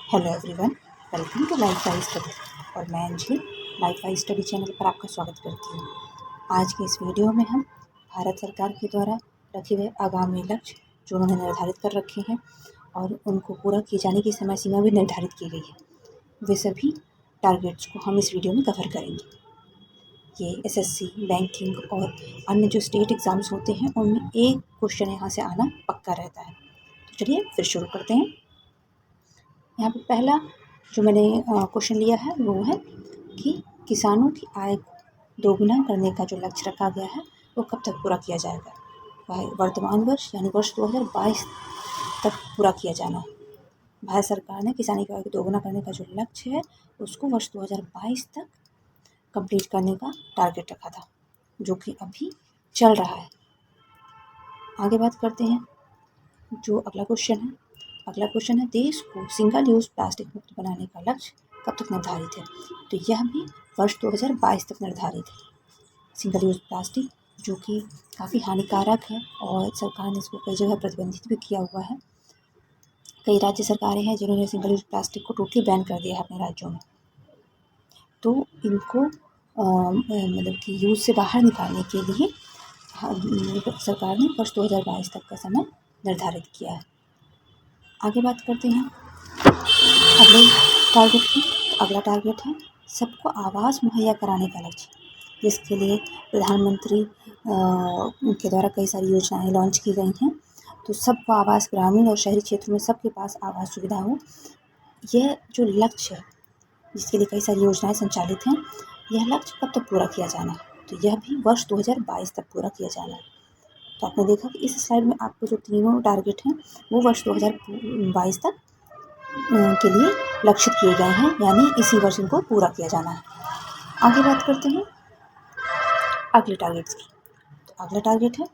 Hello everyone, welcome to life Y study. और मैं Anjali life Y study channel पर आपका स्वागत करती हूँ। आज के इस वीडियो में हम भारत सरकार के द्वारा रखे गए आगामी लक्ष्य जो उन्होंने निर्धारित कर रखे हैं और उनको पूरा किए जाने की समय सीमा भी निर्धारित की गई है, वे सभी टारगेट्स को हम इस वीडियो में कवर करेंगे। ये एसएससी, बैंकिंग और अन्य जो स्टेट एग्ज़ाम्स होते हैं उनमें एक क्वेश्चन यहाँ से आना पक्का रहता है। तो चलिए फिर शुरू करते हैं। यहाँ पे पहला जो मैंने क्वेश्चन लिया है वो है कि किसानों की आय को दोगुना करने का जो लक्ष्य रखा गया है वो कब तक पूरा किया जाएगा। वह वर्तमान वर्ष यानी वर्ष 2022 तक पूरा किया जाना है। भारत सरकार ने किसानी की आय को दोगुना करने का जो लक्ष्य है उसको वर्ष 2022 तक कंप्लीट करने का टारगेट रखा था, जो कि अभी चल रहा है। आगे बात करते हैं। जो अगला क्वेश्चन है देश को सिंगल यूज़ प्लास्टिक मुक्त बनाने का लक्ष्य कब तक निर्धारित है। तो यह भी वर्ष 2022 तक निर्धारित है। सिंगल यूज़ प्लास्टिक जो कि काफ़ी हानिकारक है और सरकार ने इसको कई जगह प्रतिबंधित भी किया हुआ है। कई राज्य सरकारें हैं जिन्होंने सिंगल यूज़ प्लास्टिक को टोटली बैन कर दिया है अपने राज्यों में। तो इनको मतलब कि यूज़ से बाहर निकालने के लिए सरकार ने वर्ष 2022 तक का समय निर्धारित किया है। आगे बात करते हैं अगले टारगेट की। तो अगला टारगेट है सबको आवास मुहैया कराने का लक्ष्य, जिसके लिए प्रधानमंत्री के द्वारा कई सारी योजनाएं लॉन्च की गई हैं। तो सबको आवास, ग्रामीण और शहरी क्षेत्रों में सबके पास आवास सुविधा हो, यह जो लक्ष्य है जिसके लिए कई सारी योजनाएं संचालित हैं, यह लक्ष्य कब तक पूरा किया जाना है। तो यह भी वर्ष 2022 तक पूरा किया जाना है। तो आपने देखा कि इस स्लाइड में आपको जो तीनों टारगेट हैं वो वर्ष 2022 तक के लिए लक्षित किए गए हैं, यानी इसी वर्ष इनको पूरा किया जाना है। आगे बात करते हैं अगले टारगेट्स की। तो अगला टारगेट है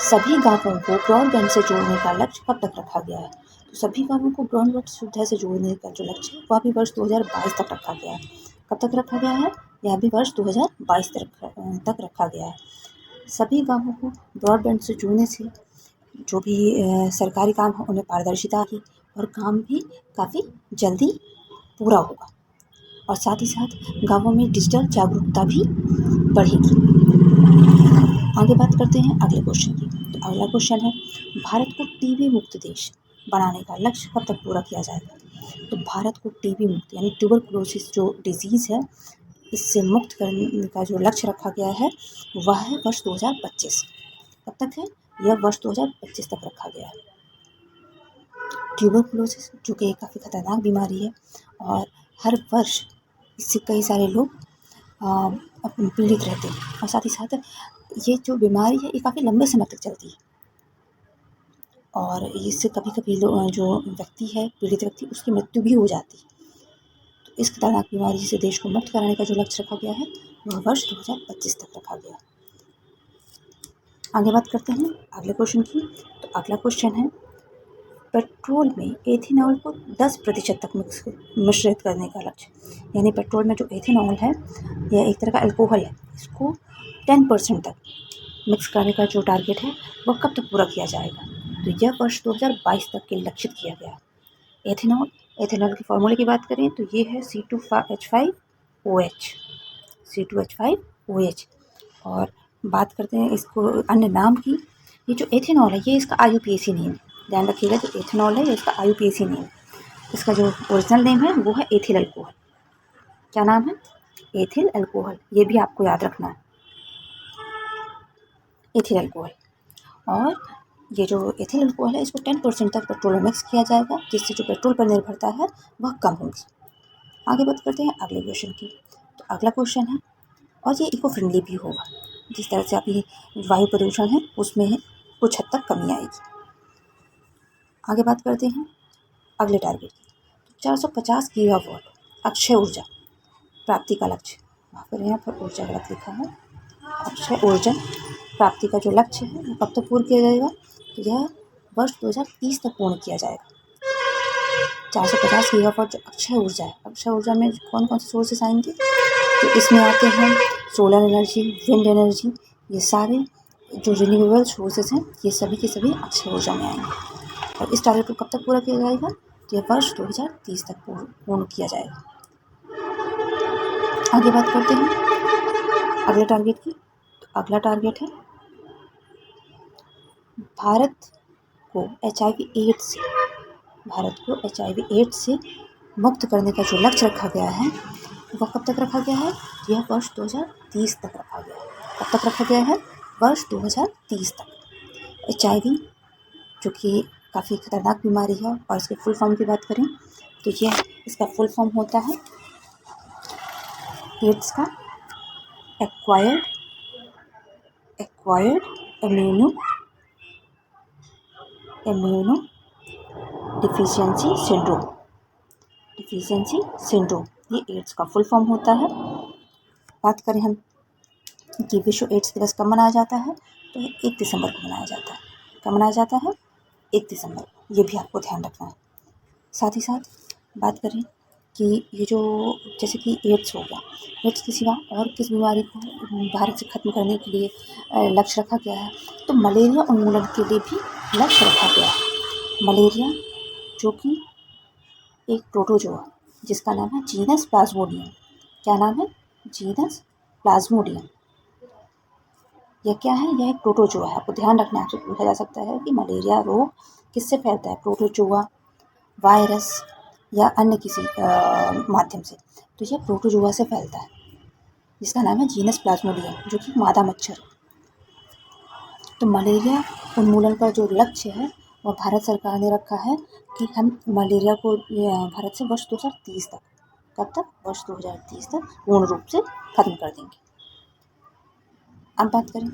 सभी गांवों को ब्रॉडबैंड से जोड़ने का लक्ष्य कब तक रखा गया है। तो सभी गांवों को ब्रॉडबैंड सुविधा से जोड़ने का जो लक्ष्य है वह भी वर्ष 2022 तक रखा गया है। कब तक रखा गया है? यह भी वर्ष 2022 तक रखा गया है। सभी गांवों को ब्रॉडबैंड से जोड़ने से जो भी सरकारी काम है उनमें पारदर्शिता आएगी और काम भी काफ़ी जल्दी पूरा होगा, और साथ ही साथ गांवों में डिजिटल जागरूकता भी बढ़ेगी। आगे बात करते हैं अगले क्वेश्चन की। तो अगला क्वेश्चन है भारत को टीबी मुक्त देश बनाने का लक्ष्य कब तक पूरा किया जाएगा। तो भारत को टीबी मुक्त यानी ट्यूबरकुलोसिस जो डिजीज़ है इससे मुक्त करने का जो लक्ष्य रखा गया है वह है वर्ष 2025। कब तक है? यह वर्ष 2025 तक रखा गया है। ट्यूबरकुलोसिस जो कि एक काफ़ी खतरनाक बीमारी है और हर वर्ष इससे कई सारे लोग पीड़ित रहते हैं, और साथ ही साथ ये जो बीमारी है ये काफ़ी लंबे समय तक चलती है और इससे कभी कभी जो व्यक्ति है, पीड़ित व्यक्ति, उसकी मृत्यु भी हो जाती है। तो इस खतरनाक बीमारी से देश को मुक्त कराने का जो लक्ष्य रखा गया है वह वर्ष 2025 तक रखा गया। आगे बात करते हैं अगले क्वेश्चन की। तो अगला क्वेश्चन है पेट्रोल में एथेनॉल को 10% तक मिश्रित करने का लक्ष्य, यानी पेट्रोल में जो एथेनॉल है यह एक तरह का अल्कोहल है, इसको 10% तक मिक्स करने का जो टारगेट है वह कब तक पूरा किया जाएगा। तो यह वर्ष 2022 तक के लक्षित किया गया। एथेनॉल के फॉर्मूले की बात करें तो ये है C2H5OH। और बात करते हैं इसको अन्य नाम की। ये जो एथेनॉल है ये इसका IUPAC नेम है, ध्यान रखिएगा। जो एथेनॉल है ये इसका IUPAC नेम है। इसका जो ओरिजिनल नेम है वो है एथिल अल्कोहल। क्या नाम है? Ethyl alcohol. ये भी आपको याद रखना है, एथिल अल्कोहल। और ये जो एथिल अल्कोहल है इसको 10% तक पेट्रोल में मिक्स किया जाएगा, जिससे जो पेट्रोल पर निर्भरता है वह कम होगी। आगे बात करते हैं अगले क्वेश्चन की। तो अगला क्वेश्चन है, और ये इको फ्रेंडली भी होगा, जिस तरह से अभी वायु प्रदूषण है उसमें कुछ हद तक कमी आएगी। आगे बात करते हैं अगले टारगेट की। 450 गीगावाट अक्षय ऊर्जा प्राप्ति का लक्ष्य, यहाँ पर ऊर्जा गलत लिखा है, अक्षय ऊर्जा प्राप्ति का जो लक्ष्य है वो कब तक पूर्ण किया जाएगा। तो यह वर्ष 2030 तक पूर्ण किया जाएगा। 450 गीगावाट जो अक्षय ऊर्जा है, अक्षय ऊर्जा में कौन कौन से सोर्सेस आएंगे। तो इसमें आते हैं सोलर एनर्जी, विंड एनर्जी, ये सारे जो रिन्यूएबल सोर्सेस हैं ये सभी के सभी अक्षय ऊर्जा में आएंगे। और इस टारगेट को कब तक पूरा किया जाएगा? तो यह वर्ष 2030 तक पूर्ण किया जाएगा। आगे बात करते हैं अगले टारगेट की। तो अगला टारगेट है भारत को HIV/AIDS से मुक्त करने का जो लक्ष्य रखा गया है वह कब तक रखा गया है? यह वर्ष 2030 तक रखा गया है। कब तक रखा गया है? वर्ष 2030 तक। HIV जो कि काफ़ी खतरनाक बीमारी है और इसके फुल फॉर्म की बात करें तो यह इसका फुल फॉर्म होता है एड्स का एक्वायर्ड इम्यूनो डिफिशियंसी सिंड्रोम, ये एड्स का फुल फॉर्म होता है। बात करें हम कि विश्व एड्स दिवस कब मनाया जाता है तो 1 दिसंबर को मनाया जाता है। कब मनाया जाता है? 1 दिसंबर, ये भी आपको ध्यान रखना है। साथ ही साथ बात करें कि ये जो जैसे कि एड्स हो गया, एड्स के सिवा और किस बीमारी को भारत से ख़त्म करने के लिए लक्ष्य रखा गया है? तो मलेरिया उन्मूलन के लिए भी लक्ष्य रखा गया है। मलेरिया जो कि एक प्रोटोजोआ जिसका नाम है जीनस प्लाज्मोडियम। क्या नाम है? Genus Plasmodium. यह क्या है? यह एक प्रोटोजोआ है। आपको ध्यान रखना है, आपसे पूछा जा सकता है कि मलेरिया रोग किससे फैलता है? प्रोटोजोआ, वायरस या अन्य किसी माध्यम से। तो यह प्रोटोजोआ से फैलता है जिसका नाम है जीनस प्लाज्मोडियम, जो कि मादा मच्छर है। तो मलेरिया उन्मूलन का जो लक्ष्य है वह भारत सरकार ने रखा है कि हम मलेरिया को भारत से वर्ष 2030 तक, कब तक? वर्ष 2030 तक पूर्ण रूप से खत्म कर देंगे। अब बात करें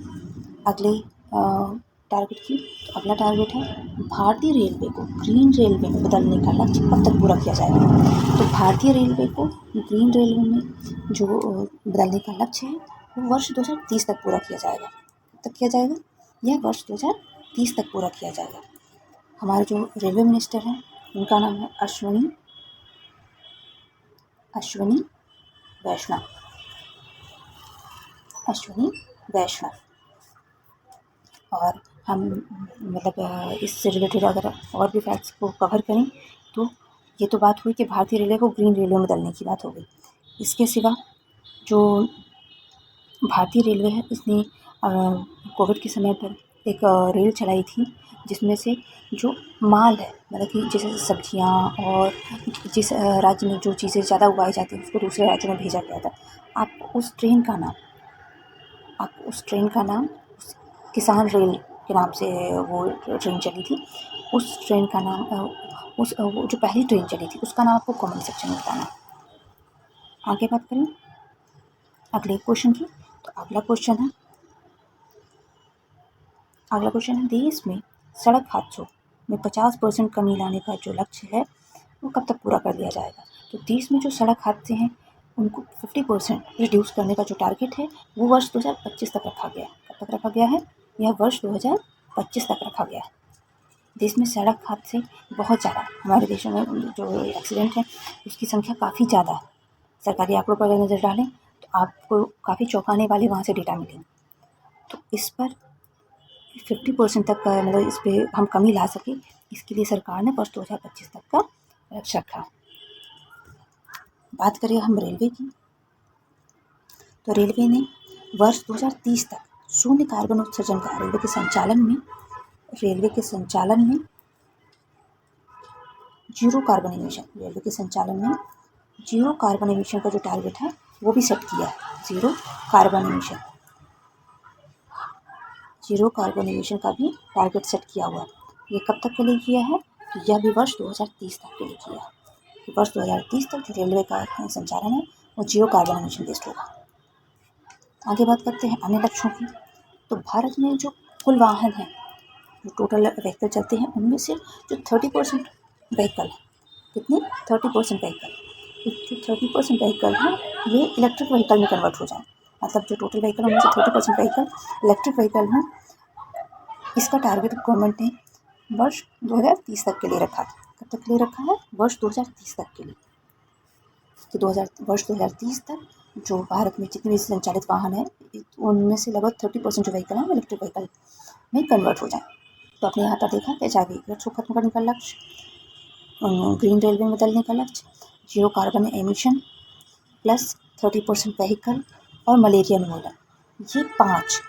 अगले टारगेट की। तो अगला टारगेट है भारतीय रेलवे को ग्रीन रेलवे में बदलने का लक्ष्य कब तक पूरा किया जाएगा? तो भारतीय रेलवे को ग्रीन रेलवे में जो बदलने का लक्ष्य है वो वर्ष 2030 तक पूरा किया जाएगा। कब तक किया जाएगा? यह वर्ष 2030 तक पूरा किया जाएगा। हमारे जो रेलवे मिनिस्टर हैं उनका नाम है अश्विनी वैष्णव। और हम मतलब इससे रिलेटेड अगर और भी फैक्ट्स को कवर करें तो ये तो बात हुई कि भारतीय रेलवे को ग्रीन रेलवे में बदलने की बात हो गई। इसके सिवा जो भारतीय रेलवे है इसने कोविड के समय पर एक रेल चलाई थी जिसमें से जो माल है, मतलब कि जैसे सब्जियां और जिस राज्य में जो चीज़ें ज़्यादा उगाई जाती हैं उसको दूसरे राज्यों में भेजा गया था। आपको उस ट्रेन का नाम किसान रेल के नाम से वो ट्रेन चली थी। उस ट्रेन का नाम वो जो पहली ट्रेन चली थी उसका नाम आपको कमेंट सेक्शन में बताना। आगे बात करें अगले क्वेश्चन की। तो अगला क्वेश्चन है देश में सड़क हादसों में 50% कमी लाने का जो लक्ष्य है वो कब तक पूरा कर दिया जाएगा? तो देश में जो सड़क हादसे हैं उनको 50% रिड्यूस करने का जो टारगेट है वो वर्ष 2025 तक रखा गया है। कब तक रखा गया है? यह वर्ष 2025 तक रखा गया है। देश में सड़क हादसे बहुत ज़्यादा, हमारे देशों में जो एक्सीडेंट है उसकी संख्या काफ़ी ज़्यादा है। सरकारी आंकड़ों पर अगर नज़र डालें तो आपको काफ़ी चौंकाने वाले वहाँ से डेटा मिलेंगे। तो इस पर 50% तक का मतलब इस पर हम कमी ला सकें, इसके लिए सरकार ने वर्ष 2025 तक का लक्ष्य रखा। बात करें हम रेलवे की। तो रेलवे ने वर्ष 2030 तक शून्य कार्बन उत्सर्जन का रेलवे के संचालन में जीरो कार्बन एमिशन का जो टारगेट है वो भी सेट किया है। जीरो कार्बन एमिशन का भी टारगेट सेट किया हुआ है। ये कब तक के लिए किया है? तो यह भी वर्ष 2030 तक के लिए किया है। तो वर्ष 2030 तक जो रेलवे का संचालन है वो जीरो कार्बन एमिशन बेस्ड होगा। आगे बात करते हैं अन्य लक्ष्यों की। तो भारत में जो कुल वाहन हैं, जो टोटल व्हीकल चलते हैं उनमें से जो 30% व्हीकल है, कितने? 30% व्हीकल, जो 30% व्हीकल हैं ये इलेक्ट्रिक व्हीकल में कन्वर्ट हो जाए। मतलब जो टोटल व्हीकल है उनमें से 30% व्हीकल इलेक्ट्रिक व्हीकल हैं। इसका टारगेट गवर्नमेंट ने वर्ष 2030 तक के लिए रखा था। कब तक के लिए रखा है? वर्ष 2030 तक के लिए। तो वर्ष 2030 तक जो भारत में जितने भी संचालित वाहन हैं उनमें से लगभग 30% जो व्हीकल हैं इलेक्ट्रिक व्हीकल में कन्वर्ट हो जाए। तो आपने यहाँ पर देखा कि HIV एड्स को खत्म करने का लक्ष्य, ग्रीन रेलवे में बदलने का लक्ष्य, zero carbon emission, plus 30% vehicle और मलेरिया उन्मूलन। ये 5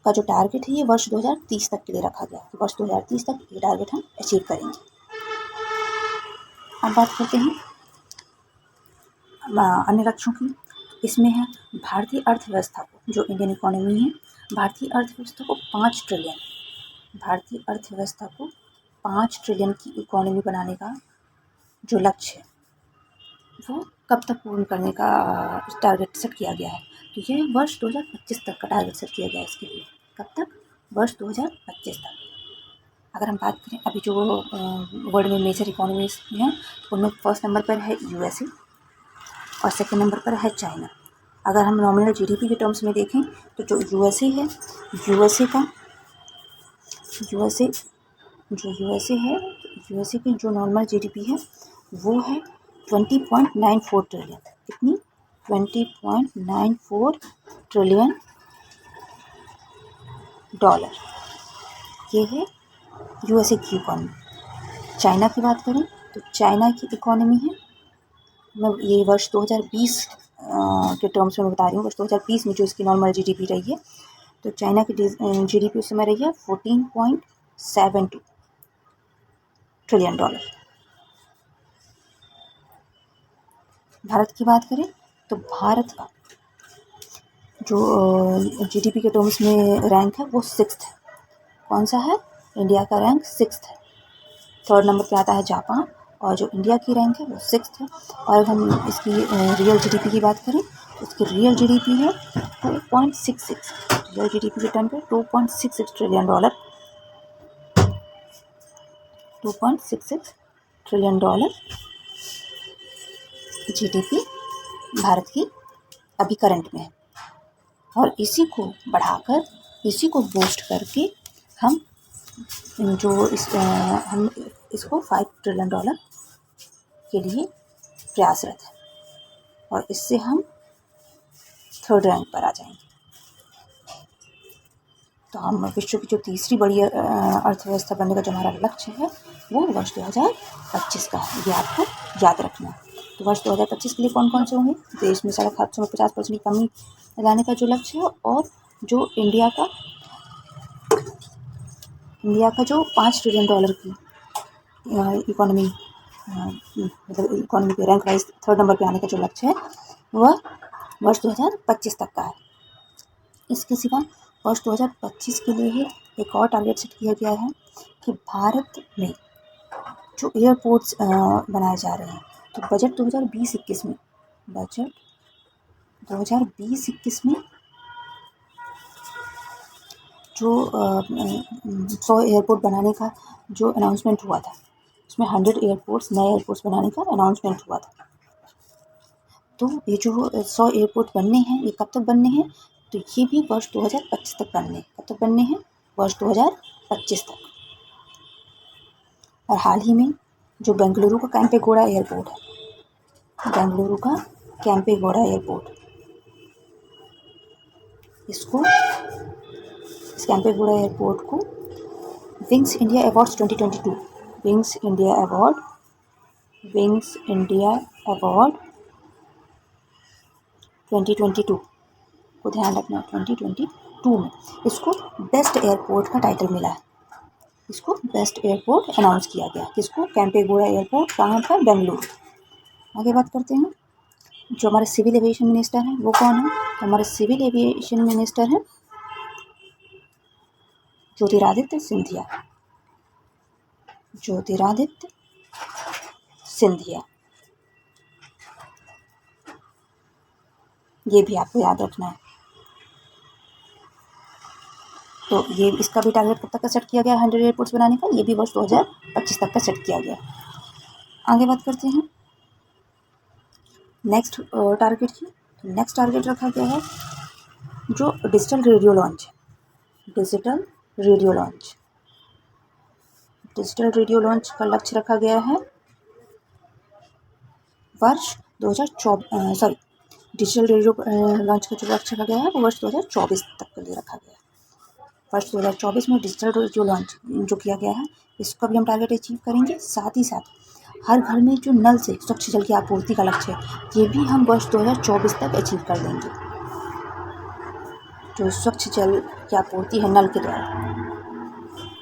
का जो टारगेट है ये वर्ष 2030 तक के लिए रखा गया है। वर्ष 2030 तक ये टारगेट हम अचीव करेंगे। अब बात करते हैं अन्य लक्ष्यों की। इसमें है भारतीय अर्थव्यवस्था को, जो इंडियन इकोनॉमी है, भारतीय अर्थव्यवस्था को 5 ट्रिलियन की इकोनॉमी बनाने का जो लक्ष्य है वो कब तक पूर्ण करने का टारगेट सेट किया गया है। तो यह वर्ष 2025 तक का टारगेट सेट किया गया है इसके लिए। कब तक? वर्ष 2025 तक। अगर हम बात करें अभी जो वर्ल्ड में मेजर इकोनॉमीज हैं तो उनमें फर्स्ट नंबर पर है यूएसए और सेकंड नंबर पर है चाइना। अगर हम नॉमिनल जीडीपी के टर्म्स में देखें तो जो यूएसए की जो नॉर्मल जीडीपी है वो है 20.94 ट्रिलियन। कितनी? 20.94 ट्रिलियन डॉलर। ये है यूएसए की इकोनॉमी। चाइना की बात करें तो चाइना की इकोनॉमी है, मैं ये वर्ष 2020 के टर्म्स में बता रही हूँ। वर्ष 2020 में जो इसकी नॉर्मल जीडीपी रही है तो चाइना की जीडीपी उस समय रही है 14.72 ट्रिलियन डॉलर। भारत की बात करें तो भारत का जो जीडीपी के टर्म्स में रैंक है वो 6th है। कौन सा है? इंडिया का रैंक 6th है। 3rd नंबर पे आता है जापान और जो इंडिया की रैंक है वो 6th है। और अगर हम इसकी रियल जीडीपी की बात करें तो इसकी रियल जीडीपी है 2.66, रियल जीडीपी के टर्म पे 2.66 trillion dollar, 2.66 trillion dollar GDP Bharat की अभी करंट में है। और इसी को बढ़ाकर, इसी को बूस्ट करके हम इसको 5 ट्रिलियन डॉलर के लिए प्रयासरत है और इससे हम 3rd रैंक पर आ जाएंगे। तो हम विश्व की जो तीसरी बड़ी अर्थव्यवस्था बनने का जो हमारा लक्ष्य है वो वर्ष 2025 का है। ये आपको याद रखना है। तो वर्ष 2025 के लिए कौन कौन से होंगे? देश में सड़क हादसों में 50% की कमी लाने का जो लक्ष्य है और जो इंडिया का जो 5 ट्रिलियन डॉलर की इकोनॉमी, मतलब इकोनॉमी के रैंक वाइज 3rd नंबर पे आने का जो लक्ष्य है वह वर्ष 2025 तक का है। इसके सिवा वर्ष 2025 के लिए ही एक और टारगेट सेट किया गया है कि भारत में जो एयरपोर्ट्स बनाए जा रहे हैं तो बजट 2020-21 में जो 100 एयरपोर्ट बनाने का जो अनाउंसमेंट हुआ था उसमें 100 नए एयरपोर्ट्स बनाने का अनाउंसमेंट हुआ था। तो ये जो 100 एयरपोर्ट बनने हैं ये कब तक बनने हैं? तो ये भी वर्ष 2025 तक बनने हैं। कब तक बनने हैं? वर्ष 2025 तक। और हाल ही में जो बेंगलुरु का कैंपेगौड़ा एयरपोर्ट है, इस कैंपेगौड़ा एयरपोर्ट को विंग्स इंडिया अवार्ड्स 2022 को ध्यान रखना, 2022 में इसको बेस्ट एयरपोर्ट का टाइटल मिला है। इसको बेस्ट एयरपोर्ट अनाउंस किया गया। किसको? कैंपेगौड़ा एयरपोर्ट। कहाँ पर? बेंगलुरु। आगे बात करते हैं। जो हमारे सिविल एविएशन मिनिस्टर हैं वो कौन है? तो हमारे सिविल एविएशन मिनिस्टर हैं ज्योतिरादित्य सिंधिया। ये भी आपको याद रखना है। तो ये इसका भी टारगेट कब तक का सेट किया गया 100 एयरपोर्ट्स बनाने का? ये भी वर्ष 2025 तक का सेट किया गया। आगे बात करते हैं नेक्स्ट टारगेट की। तो नेक्स्ट टारगेट रखा गया है जो डिजिटल रेडियो लॉन्च का लक्ष्य रखा गया है वर्ष 2024। डिजिटल रेडियो लॉन्च का जो लक्ष्य रखा गया है वो वर्ष 2024 तक के लिए रखा गया है। वर्ष 2024 में डिजिटल रेडियो लॉन्च जो किया गया है इसका भी हम टारगेट अचीव करेंगे। साथ ही साथ हर घर में जो नल से स्वच्छ जल की आपूर्ति का लक्ष्य है, ये भी हम वर्ष 2024 तक अचीव कर लेंगे। जो स्वच्छ जल की आपूर्ति है नल के द्वारा,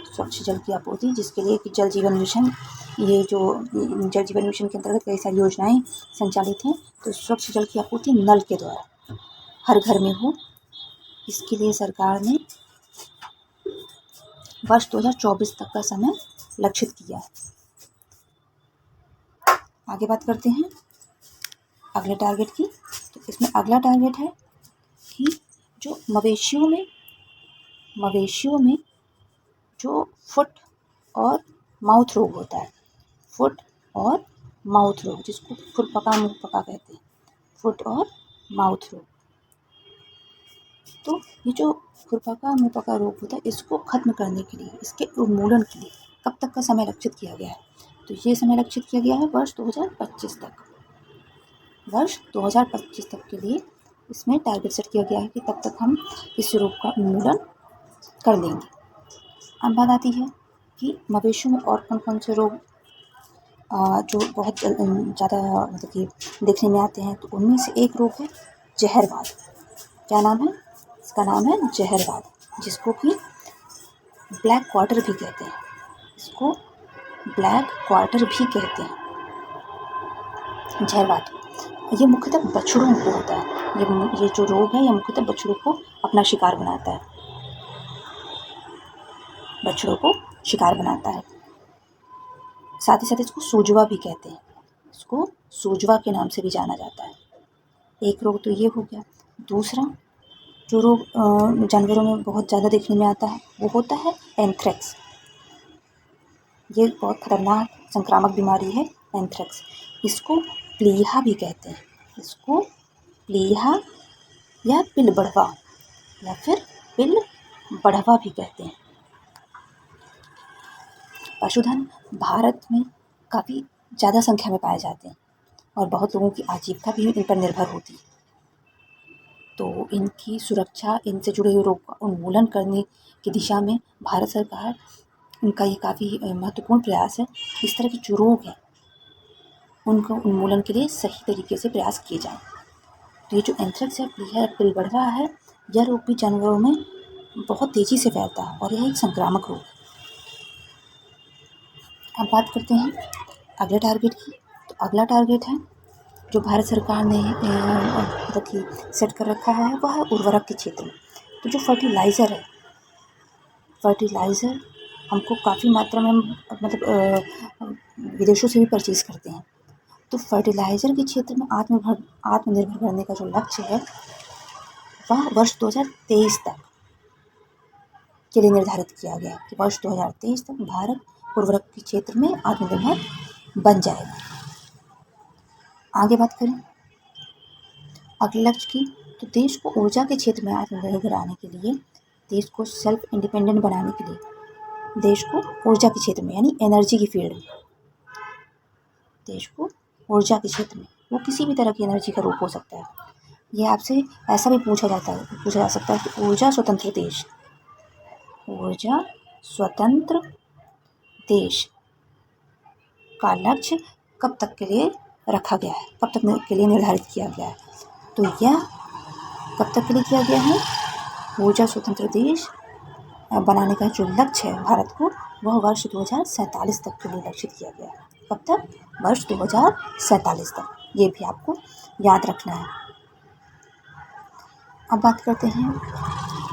स्वच्छ जल की आपूर्ति, जिसके लिए कि जल जीवन मिशन, ये जो जल जीवन मिशन के अंतर्गत कई सारी योजनाएं संचालित हैं। तो स्वच्छ जल की आपूर्ति नल के द्वारा हर घर में हो, इसके लिए सरकार ने वर्ष 2024 तक का समय लक्षित किया है। आगे बात करते हैं अगले टारगेट की। तो इसमें अगला टारगेट है कि जो मवेशियों में जो फुट और माउथ रोग होता है, फुट और माउथ रोग, जिसको खुरपका मुंहपका कहते हैं, फुट और माउथ रोग। तो ये जो खुरपका मुंहपका रोग होता है, इसको खत्म करने के लिए, इसके उन्मूलन के लिए कब तक का समय लक्षित किया गया है? तो ये समय लक्षित किया गया है वर्ष 2025 तक। वर्ष 2025 तक के लिए इसमें टारगेट सेट किया गया है कि तब तक हम इस रोग का उन्मूलन कर लेंगे। अब बात आती है कि मवेशियों में और कौन कौन से रोग जो बहुत ज़्यादा मतलब कि देखने में आते हैं। तो उनमें से एक रोग है जहरवाद। क्या नाम है इसका? नाम है जहरवाद, जिसको कि ब्लैक क्वार्टर भी कहते हैं। इसको ब्लैक क्वार्टर भी कहते हैं, जहरवाद। ये मुख्यतः बछड़ों को होता है। ये जो रोग है, ये मुख्यतः बछड़ों को अपना शिकार बनाता है, बछड़ों को शिकार बनाता है। साथ ही साथ इसको सूजवा भी कहते हैं, इसको सूजवा के नाम से भी जाना जाता है। एक रोग तो ये हो गया। दूसरा जो रोग जानवरों में बहुत ज़्यादा देखने में आता है, वो होता है एंथ्रेक्स। ये बहुत खतरनाक संक्रामक बीमारी है एंथ्रेक्स। इसको प्लीहा भी कहते हैं, इसको प्लीहा या पिल बढ़वा या फिर पिल बढ़वा भी कहते हैं। पशुधन भारत में काफ़ी ज़्यादा संख्या में पाए जाते हैं और बहुत लोगों की आजीविका भी इन पर निर्भर होती है। तो इनकी सुरक्षा, इनसे जुड़े हुए रोग का उन्मूलन करने की दिशा में भारत सरकार, इनका ये काफ़ी महत्वपूर्ण प्रयास है। इस तरह के जो रोग हैं उनका उन्मूलन के लिए सही तरीके से प्रयास किए जाएँ। तो ये जो एंथ्रेक्स या प्लीहा पिल बढ़वा है, यह रोग भी जानवरों में बहुत तेज़ी से फैलता है और यह एक संक्रामक रोग है। अब बात करते हैं अगले टारगेट की। तो अगला टारगेट है जो भारत सरकार ने मतलब कि सेट कर रखा है, वह है उर्वरक के क्षेत्र में। तो जो फर्टिलाइज़र है, फर्टिलाइज़र हमको काफ़ी मात्रा में हम मतलब विदेशों से भी परचेज़ करते हैं। तो फर्टिलाइज़र के क्षेत्र में आत्मनिर्भर बनने का जो लक्ष्य है, वह वर्ष 2023 तक के लिए निर्धारित किया गया है कि वर्ष 2023 तक भारत उर्वरक के क्षेत्र में आत्मनिर्भर बन जाएगा। आगे बात करें अगले लक्ष्य की। तो देश को ऊर्जा के क्षेत्र में आत्मनिर्भर बनाने के लिए, देश को सेल्फ इंडिपेंडेंट बनाने के लिए, देश को ऊर्जा के क्षेत्र में यानी एनर्जी की फील्ड में, देश को ऊर्जा के क्षेत्र में, वो किसी भी तरह की एनर्जी का रूप हो सकता है। ये आपसे ऐसा भी पूछा जा सकता है कि ऊर्जा स्वतंत्र देश, ऊर्जा स्वतंत्र देश का लक्ष्य कब तक के लिए रखा गया है, कब तक के लिए निर्धारित किया गया है। तो यह कब तक के लिए किया गया है? ऊर्जा स्वतंत्र देश बनाने का जो लक्ष्य है भारत को, वह वर्ष 2047 तक के लिए लक्षित किया गया है। कब तक? वर्ष 2047 तक। ये भी आपको याद रखना है। अब बात करते हैं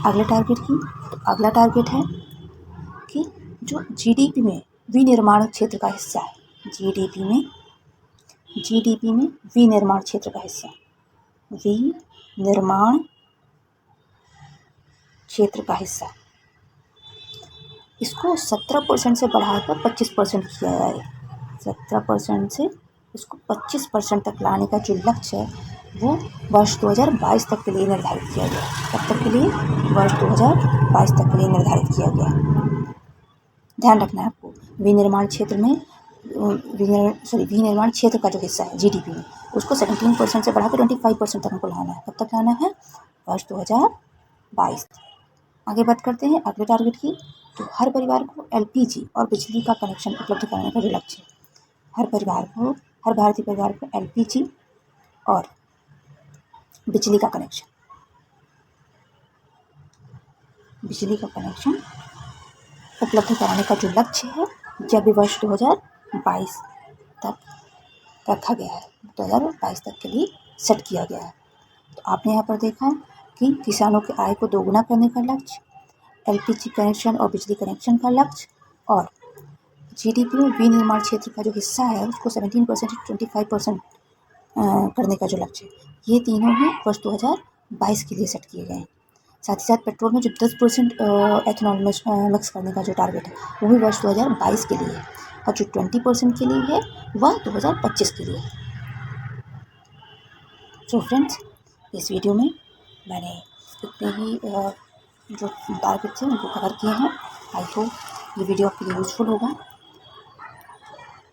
अगले टारगेट की। तो अगला टारगेट है कि जो जीडीपी में विनिर्माण क्षेत्र का हिस्सा है, जीडीपी में विनिर्माण क्षेत्र का हिस्सा, विनिर्माण क्षेत्र का हिस्सा, इसको 17% से बढ़ाकर 25% किया जाए। 17% से इसको 25% तक लाने का जो लक्ष्य है, वो वर्ष 2022 तक के लिए निर्धारित किया गया। कब तक के लिए? वर्ष 2022 तक के लिए निर्धारित किया गया। ध्यान रखना है आपको, विनिर्माण क्षेत्र में विनिर्माण क्षेत्र का जो हिस्सा है जीडीपी में, उसको 17% से बढ़ाकर 25% तक हमको लाना है। कब तक लाना है? वर्ष 2022। आगे बात करते हैं अगले टारगेट की। तो हर परिवार को एलपीजी और बिजली का कनेक्शन उपलब्ध कराने का जो लक्ष्य है, हर भारतीय परिवार को LPG और बिजली का कनेक्शन उपलब्ध कराने का जो लक्ष्य है जब वर्ष 2022 तक रखा गया है, 2022 तक के लिए सेट किया गया है। तो आपने यहाँ पर देखा कि किसानों की आय को दोगुना करने का लक्ष्य, LPG कनेक्शन और बिजली कनेक्शन का लक्ष्य और GDP में विनिर्माण क्षेत्र का जो हिस्सा है उसको 17% से 25% करने का जो लक्ष्य है, ये तीनों ही वर्ष 2022 के लिए सेट किए गए हैं। साथ ही साथ पेट्रोल में जो 10% एथेनॉल मिक्स करने का जो टारगेट है वो भी वर्ष 2022 के लिए है और जो 20% के लिए है वह 2025 के लिए है। तो फ्रेंड्स, इस वीडियो में मैंने इतने ही जो टारगेट थे उनको कवर किए हैं। आई होप ये वीडियो आपके लिए यूज़फुल होगा।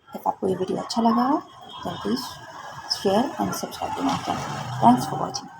अगर आपको ये वीडियो अच्छा लगा हो तो please share and subscribe to my channel. Thanks for watching.